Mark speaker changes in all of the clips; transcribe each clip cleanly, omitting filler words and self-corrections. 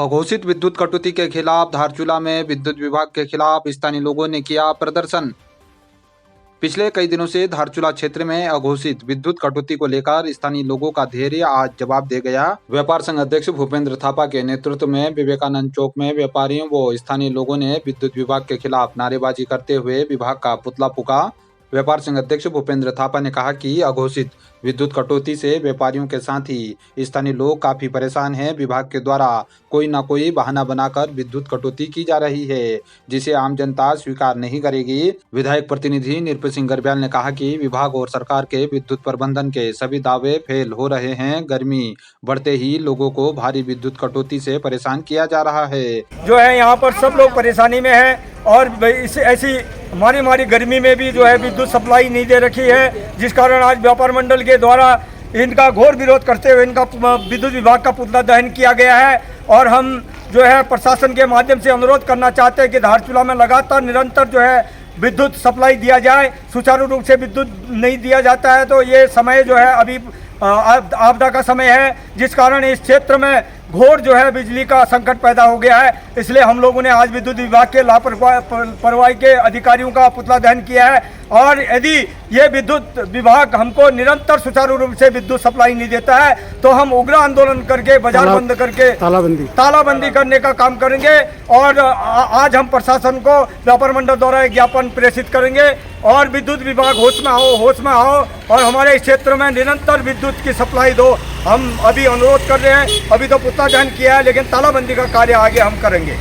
Speaker 1: अघोषित विद्युत कटौती के खिलाफ धारचूला में विद्युत विभाग के खिलाफ स्थानीय लोगों ने किया प्रदर्शन। पिछले कई दिनों से धारचूला क्षेत्र में अघोषित विद्युत कटौती को लेकर स्थानीय लोगों का धैर्य आज जवाब दे गया। व्यापार संघ अध्यक्ष भूपेंद्र थापा के नेतृत्व में विवेकानंद चौक में व्यापारियों व स्थानीय लोगों ने विद्युत विभाग के खिलाफ नारेबाजी करते हुए विभाग का पुतला फूका। व्यापार संघ अध्यक्ष भूपेंद्र थापा ने कहा कि अघोषित विद्युत कटौती से व्यापारियों के साथ ही स्थानीय लोग काफी परेशान हैं। विभाग के द्वारा कोई न कोई बहाना बनाकर विद्युत कटौती की जा रही है, जिसे आम जनता स्वीकार नहीं करेगी। विधायक प्रतिनिधि निरपत सिंह गर्ब्याल ने कहा कि विभाग और सरकार के विद्युत प्रबंधन के सभी दावे फेल हो रहे हैं। गर्मी बढ़ते ही लोगों को भारी विद्युत कटौती से परेशान किया जा रहा है।
Speaker 2: जो है यहाँ पर सब लोग परेशानी में है और इस ऐसी मारी गर्मी में भी जो है विद्युत सप्लाई नहीं दे रखी है, जिस कारण आज व्यापार मंडल के द्वारा इनका घोर विरोध करते हुए इनका विद्युत विभाग का पुतला दहन किया गया है। और हम जो है प्रशासन के माध्यम से अनुरोध करना चाहते हैं कि धारचूला में लगातार निरंतर जो है विद्युत सप्लाई दिया जाए। सुचारू रूप से विद्युत नहीं दिया जाता है तो ये समय जो है अभी आपदा का समय है, जिस कारण इस क्षेत्र में घोर जो है बिजली का संकट पैदा हो गया है। इसलिए हम लोगों ने आज विद्युत विभाग के लापरवाही के अधिकारियों का पुतला दहन किया है। और यदि ये विद्युत विभाग हमको निरंतर सुचारू रूप से विद्युत सप्लाई नहीं देता है तो हम उग्र आंदोलन करके बाजार बंद करके तालाबंदी करने का काम करेंगे। और आज हम प्रशासन को व्यापार मंडल द्वारा एक ज्ञापन प्रेषित करेंगे और विद्युत विभाग होश में आओ और हमारे इस क्षेत्र में निरंतर विद्युत की सप्लाई दो। हम अभी अनुरोध कर रहे हैं, अभी तो पुतला दहन किया है लेकिन तालाबंदी का कार्य आगे हम करेंगे।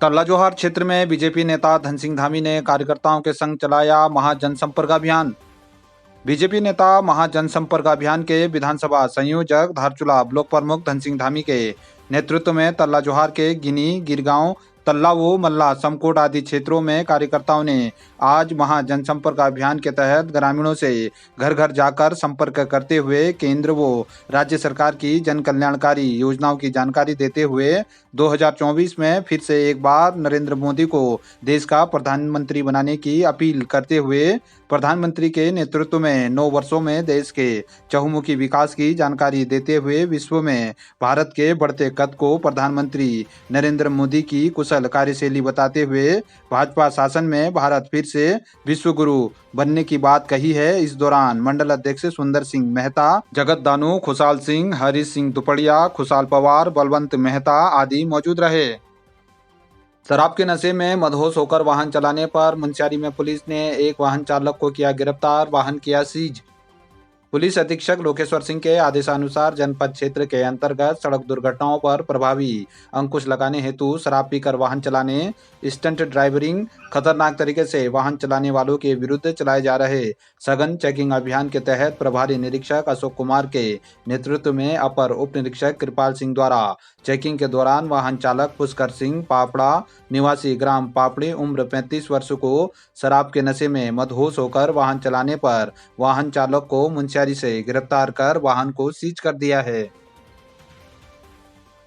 Speaker 1: तल्लाजोहार क्षेत्र में बीजेपी नेता धन सिंह धामी ने कार्यकर्ताओं के संग चलाया महाजनसंपर्क अभियान। बीजेपी नेता महाजनसंपर्क अभियान के विधानसभा संयोजक धारचूला ब्लॉक प्रमुख धन सिंह धामी के नेतृत्व में तल्लाजोहार के गिनी, गिरगांव, तल्लावो, मल्ला, समकोट आदि क्षेत्रों में कार्यकर्ताओं ने आज महाजनसंपर्क अभियान के तहत ग्रामीणों से घर घर जाकर संपर्क करते हुए केंद्र व राज्य सरकार की जन कल्याणकारी योजनाओं की जानकारी देते हुए 2024 में फिर से एक बार नरेंद्र मोदी को देश का प्रधानमंत्री बनाने की अपील करते हुए प्रधानमंत्री के नेतृत्व में 9 वर्षों में देश के चहुमुखी विकास की जानकारी देते हुए विश्व में भारत के बढ़ते कद को प्रधानमंत्री नरेंद्र मोदी की कुशल कार्यशैली बताते हुए भाजपा शासन में भारत फिर से विश्व गुरु बनने की बात कही है। इस दौरान मंडल अध्यक्ष सुंदर सिंह मेहता, जगत दानू, खुशहाल सिंह, हरीश सिंह दुपड़िया, खुशहाल पवार, बलवंत मेहता आदि मौजूद रहे। शराब के नशे में मदहोश होकर वाहन चलाने पर मुंशियारी में पुलिस ने एक वाहन चालक को किया गिरफ्तार, वाहन किया सीज। पुलिस अधीक्षक लोकेश्वर सिंह के आदेशानुसार जनपद क्षेत्र के अंतर्गत सड़क दुर्घटनाओं पर प्रभावी अंकुश लगाने हेतु शराब पीकर वाहन चलाने, स्टंट ड्राइवरिंग, खतरनाक तरीके से वाहन चलाने वालों के विरुद्ध चलाए जा रहे सघन चेकिंग अभियान के तहत प्रभारी निरीक्षक अशोक कुमार के नेतृत्व में अपर उप निरीक्षक कृपाल सिंह द्वारा चेकिंग के दौरान वाहन चालक पुष्कर सिंह पापड़ा निवासी ग्राम पापड़ी उम्र 35 वर्ष को शराब के नशे में मदहोश होकर वाहन चलाने पर वाहन चालक को मुंशियारी से गिरफ्तार कर वाहन को सीज कर दिया है।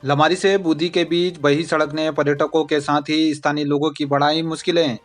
Speaker 1: लमारी से बूंदी के बीच बही सड़क ने पर्यटकों के साथ ही स्थानीय लोगों की बढ़ाई मुश्किलें।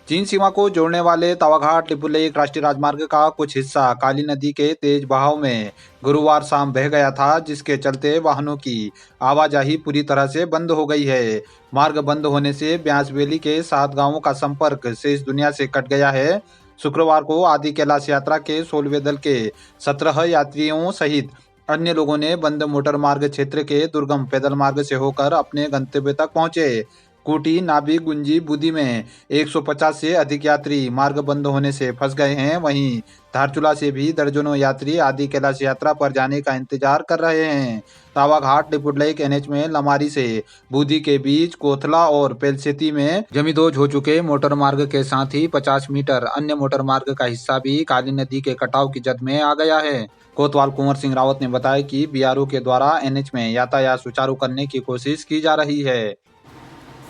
Speaker 1: चीन सीमा को जोड़ने वाले तावाघाट लिपुलेख राष्ट्रीय राजमार्ग का कुछ हिस्सा काली नदी के तेज बहाव में गुरुवार शाम बह गया था, जिसके चलते वाहनों की आवाजाही पूरी तरह से बंद हो गई है। मार्ग बंद होने से ब्यासबेली के 7 गांवों का संपर्क शेष दुनिया से कट गया है। शुक्रवार को आदि कैलाश यात्रा के 16वें दल के 17 यात्रियों सहित अन्य लोगों ने बंद मोटर मार्ग क्षेत्र के दुर्गम पैदल मार्ग से होकर अपने गंतव्य तक पहुंचे। कोटी, नाबी, गुंजी, बूंदी में 150 से अधिक यात्री मार्ग बंद होने से फंस गए हैं। वहीं धारचूला से भी दर्जनों यात्री आदि कैलाश यात्रा पर जाने का इंतजार कर रहे हैं। तावाघाट लिपुलेख NH में लमारी से बूंदी के बीच कोथला और पेलसेती में जमींदोज हो चुके मोटर मार्ग के साथ ही 50 मीटर अन्य मोटर मार्ग का हिस्सा भी काली नदी के कटाव की जद में आ गया है। कोतवाल कुंवर सिंह रावत ने बताया कि BRO के द्वारा NH में यातायात सुचारू करने की कोशिश की जा रही है।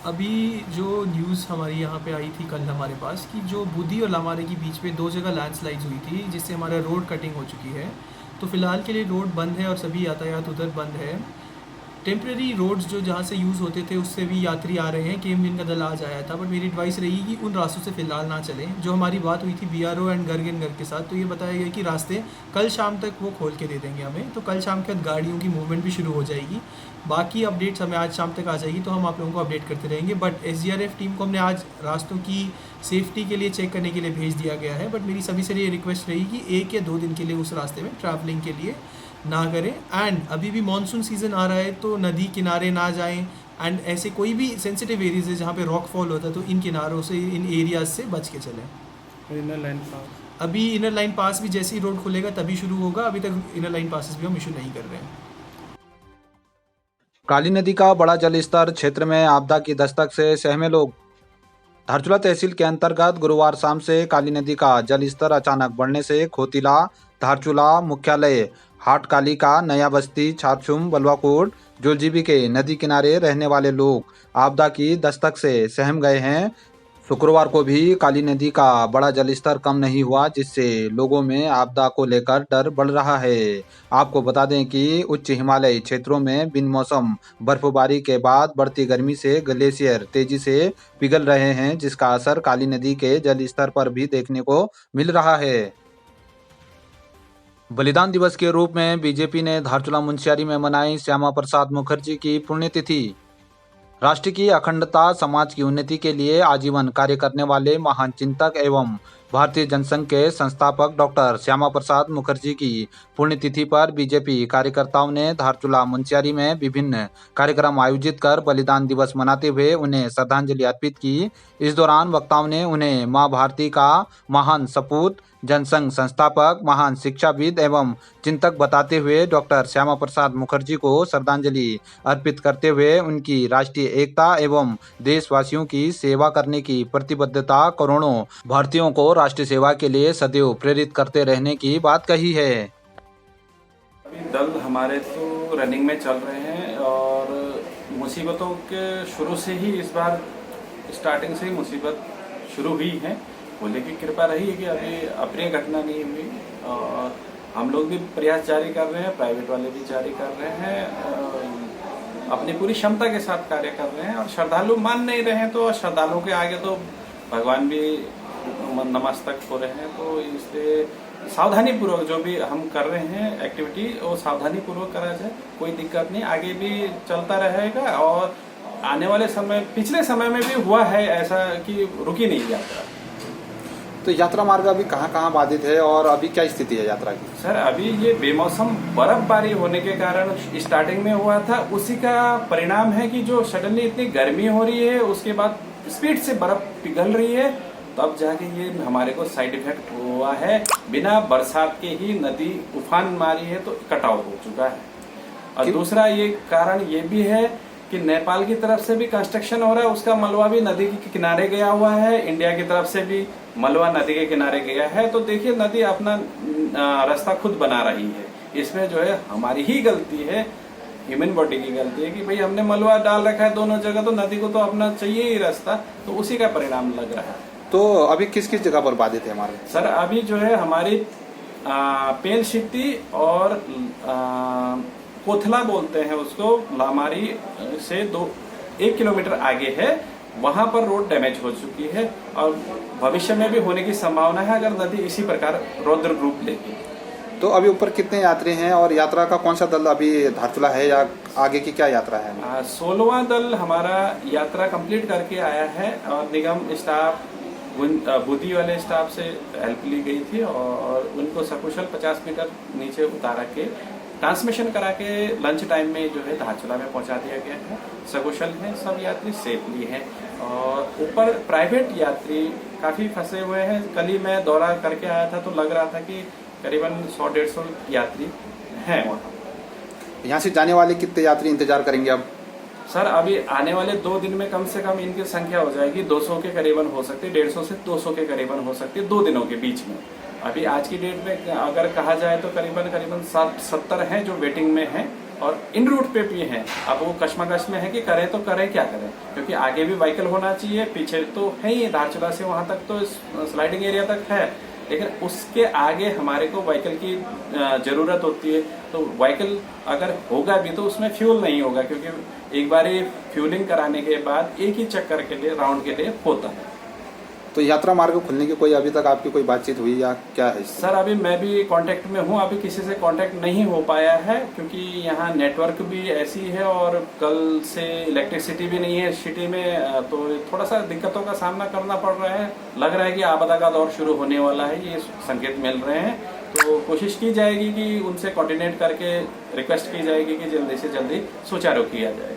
Speaker 3: अभी जो न्यूज़ हमारी यहाँ पे आई थी कल हमारे पास कि जो बूंदी और लमारी के बीच में 2 जगह लैंडस्लाइड्स हुई थी, जिससे हमारा रोड कटिंग हो चुकी है। तो फ़िलहाल के लिए रोड बंद है और सभी यातायात उधर बंद है। टेम्प्रेरी रोड्स जो जहाँ से यूज़ होते थे उससे भी यात्री आ रहे हैं। केएमवीएन का दल आज आया था, बट मेरी एडवाइस रहेगी कि उन रास्तों से फ़िलहाल ना चलें। जो हमारी बात हुई थी बीआरओ एंड गर्गनगर के साथ, तो ये बताया गया कि रास्ते कल शाम तक वो खोल के दे देंगे हमें, तो कल शाम के बाद गाड़ियों की मूवमेंट भी शुरू हो जाएगी। बाकी अपडेट्स हमें आज शाम तक आ जाएगी, तो हम आप लोगों को अपडेट करते रहेंगे। बट एसडीआरएफ टीम को हमने आज रास्तों की सेफ्टी के लिए चेक करने के लिए भेज दिया गया है। बट मेरी सभी से ये रिक्वेस्ट रहेगी कि 1 या 2 दिन के लिए उस रास्ते में ट्रैवलिंग के लिए ना करें। एंड अभी भी मानसून सीज़न आ रहा है, तो नदी किनारे ना जाएं। एंड ऐसे कोई भी सेंसिटिव एरियाज है जहाँ पे रॉक फॉल होता है, तो इन किनारों से, इन एरियाज से बच के चलें।
Speaker 2: इनर लाइन पास,
Speaker 3: अभी इनर लाइन पास भी जैसे ही रोड खुलेगा तभी शुरू होगा। अभी तक इनर लाइन पासेस भी हम इशू नहीं कर रहे हैं।
Speaker 1: काली नदी का बड़ा जल स्तर क्षेत्र में आपदा की दस्तक से सहमे लोग। धारचूला तहसील के अंतर्गत गुरुवार शाम से काली नदी का जल स्तर अचानक बढ़ने से खोतिला, धारचूला मुख्यालय, हाटकालिका, नया बस्ती, छाछुम, बलवाकोट, जोलजीबी के नदी किनारे रहने वाले लोग आपदा की दस्तक से सहम गए हैं। शुक्रवार को भी काली नदी का बड़ा जलस्तर कम नहीं हुआ, जिससे लोगों में आपदा को लेकर डर बढ़ रहा है। आपको बता दें कि उच्च हिमालयी क्षेत्रों में बिन मौसम बर्फबारी के बाद बढ़ती गर्मी से ग्लेशियर तेजी से पिघल रहे हैं, जिसका असर काली नदी के जल स्तर पर भी देखने को मिल रहा है। बलिदान दिवस के रूप में बीजेपी ने धारचूला मुंशियारी में मनाई श्यामा प्रसाद मुखर्जी की पुण्यतिथि। राष्ट्र की अखंडता, समाज की उन्नति के लिए आजीवन कार्य करने वाले महान चिंतक एवं भारतीय जनसंघ के संस्थापक डॉक्टर श्यामा प्रसाद मुखर्जी की पुण्यतिथि पर बीजेपी कार्यकर्ताओं ने धारचूला मुंशियारी में विभिन्न कार्यक्रम आयोजित कर बलिदान दिवस मनाते हुए उन्हें श्रद्धांजलि अर्पित की। इस दौरान वक्ताओं ने उन्हें मां भारती का महान सपूत, जनसंघ संस्थापक, महान शिक्षाविद एवं चिंतक बताते हुए डॉक्टर श्यामा प्रसाद मुखर्जी को श्रद्धांजलि अर्पित करते हुए उनकी राष्ट्रीय एकता एवं देशवासियों की सेवा करने की प्रतिबद्धता करोड़ों भारतीयों को राष्ट्र सेवा के लिए सदैव प्रेरित करते रहने की बात कही है।
Speaker 4: अभी दल हमारे तो रनिंग में चल रहे हैं और मुसीबतों के शुरू से ही इस बार स्टार्टिंग से ही मुसीबत शुरू हुई है। भोले की कृपा रही है कि अभी अप्रिय घटना नहीं हुई और हम लोग भी प्रयास जारी कर रहे हैं, प्राइवेट वाले भी जारी कर रहे हैं, अपनी पूरी क्षमता के साथ कार्य कर रहे हैं। और श्रद्धालु मान नहीं रहे हैं, तो श्रद्धालुओं के आगे तो भगवान भी नमस्तक हो रहे हैं। तो इसलिए सावधानी पूर्वक जो भी हम कर रहे हैं एक्टिविटी, वो सावधानी पूर्वक करा जाए, कोई दिक्कत नहीं, आगे भी चलता रहेगा। और आने वाले समय, पिछले समय में भी हुआ है ऐसा कि रुकी नहीं यात्रा।
Speaker 1: तो यात्रा मार्ग अभी कहाँ बाधित है और अभी क्या स्थिति है यात्रा की?
Speaker 4: सर अभी ये बेमौसम बर्फबारी होने के कारण स्टार्टिंग में हुआ था, उसी का परिणाम है कि जो सडनली इतनी गर्मी हो रही है, उसके बाद स्पीड से बर्फ पिघल रही है, तब जाके ये हमारे को साइड इफेक्ट हुआ है। बिना बरसात के ही नदी उफान मारी है तो कटाव हो चुका है। और दूसरा ये कारण ये भी है कि नेपाल की तरफ से भी कंस्ट्रक्शन हो रहा है, उसका मलबा भी नदी के किनारे गया हुआ है, इंडिया की तरफ से भी मलबा नदी के किनारे गया है। तो देखिए नदी अपना रास्ता खुद बना रही है। इसमें जो है हमारी ही गलती है, ह्यूमन बॉडी की गलती है कि भाई हमने मलबा डाल रखा है दोनों जगह, तो नदी को तो अपना चाहिए ही रास्ता, तो उसी का परिणाम लग रहा है।
Speaker 1: तो अभी किस किस जगह पर बाधित है हमारे?
Speaker 4: सर अभी जो है हमारी पेल सिटी और कोथला बोलते हैं उसको, लामारी से 1 किलोमीटर आगे है, वहां पर रोड डैमेज हो चुकी है और भविष्य में भी होने की संभावना है अगर नदी इसी प्रकार रौद्र रूप लेगी।
Speaker 1: तो अभी ऊपर कितने यात्री हैं और यात्रा का कौन सा दल अभी धारचूला है या आगे की क्या यात्रा है?
Speaker 4: 16वां दल हमारा यात्रा कंप्लीट करके आया है और निगम स्टाफ, बुद्धि वाले स्टाफ से हेल्प ली गई थी और उनको सकुशल 50 मीटर नीचे उतारा के ट्रांसमिशन करा के लंच टाइम में जो है धारचूला में पहुंचा दिया गया है। सकुशल हैं, सब यात्री सेफली हैं। और ऊपर प्राइवेट यात्री काफ़ी फंसे हुए हैं। कल ही मैं दौरा करके आया था तो लग रहा था कि करीबन 100-150 यात्री हैं वहाँ।
Speaker 1: यहाँ से जाने वाले कितने यात्री इंतजार करेंगे अब?
Speaker 4: सर अभी आने वाले 2 दिन में कम से कम इनकी संख्या हो जाएगी 200 के करीबन हो सकती है, 150 से 200 के करीबन हो सकती है 2 दिनों के बीच में। अभी आज की डेट में अगर कहा जाए तो करीबन 60-70 हैं जो वेटिंग में हैं और इन रूट पे भी हैं। अब वो कश्मकश में है कि करें तो करें क्या करें, क्योंकि आगे भी व्हीकल होना चाहिए, पीछे तो है ही धारचूला से वहाँ तक तो स्लाइडिंग एरिया तक है, लेकिन उसके आगे हमारे को व्हीकल की ज़रूरत होती है। तो व्हीकल अगर होगा भी तो उसमें फ्यूल नहीं होगा, क्योंकि एक बार फ्यूलिंग कराने के बाद एक ही चक्कर के लिए, राउंड के लिए होता है।
Speaker 1: तो यात्रा मार्ग खुलने की कोई अभी तक आपकी कोई बातचीत हुई या क्या है?
Speaker 4: सर अभी मैं भी कांटेक्ट में हूँ, अभी किसी से कांटेक्ट नहीं हो पाया है, क्योंकि यहाँ नेटवर्क भी ऐसी है और कल से इलेक्ट्रिसिटी भी नहीं है सिटी में, तो थोड़ा सा दिक्कतों का सामना करना पड़ रहा है। लग रहा है कि आपदा का दौर शुरू होने वाला है, ये संकेत मिल रहे हैं। तो कोशिश की जाएगी कि उनसे कोऑर्डिनेट करके रिक्वेस्ट की जाएगी कि जल्दी से जल्दी सुचारू किया जाएगा।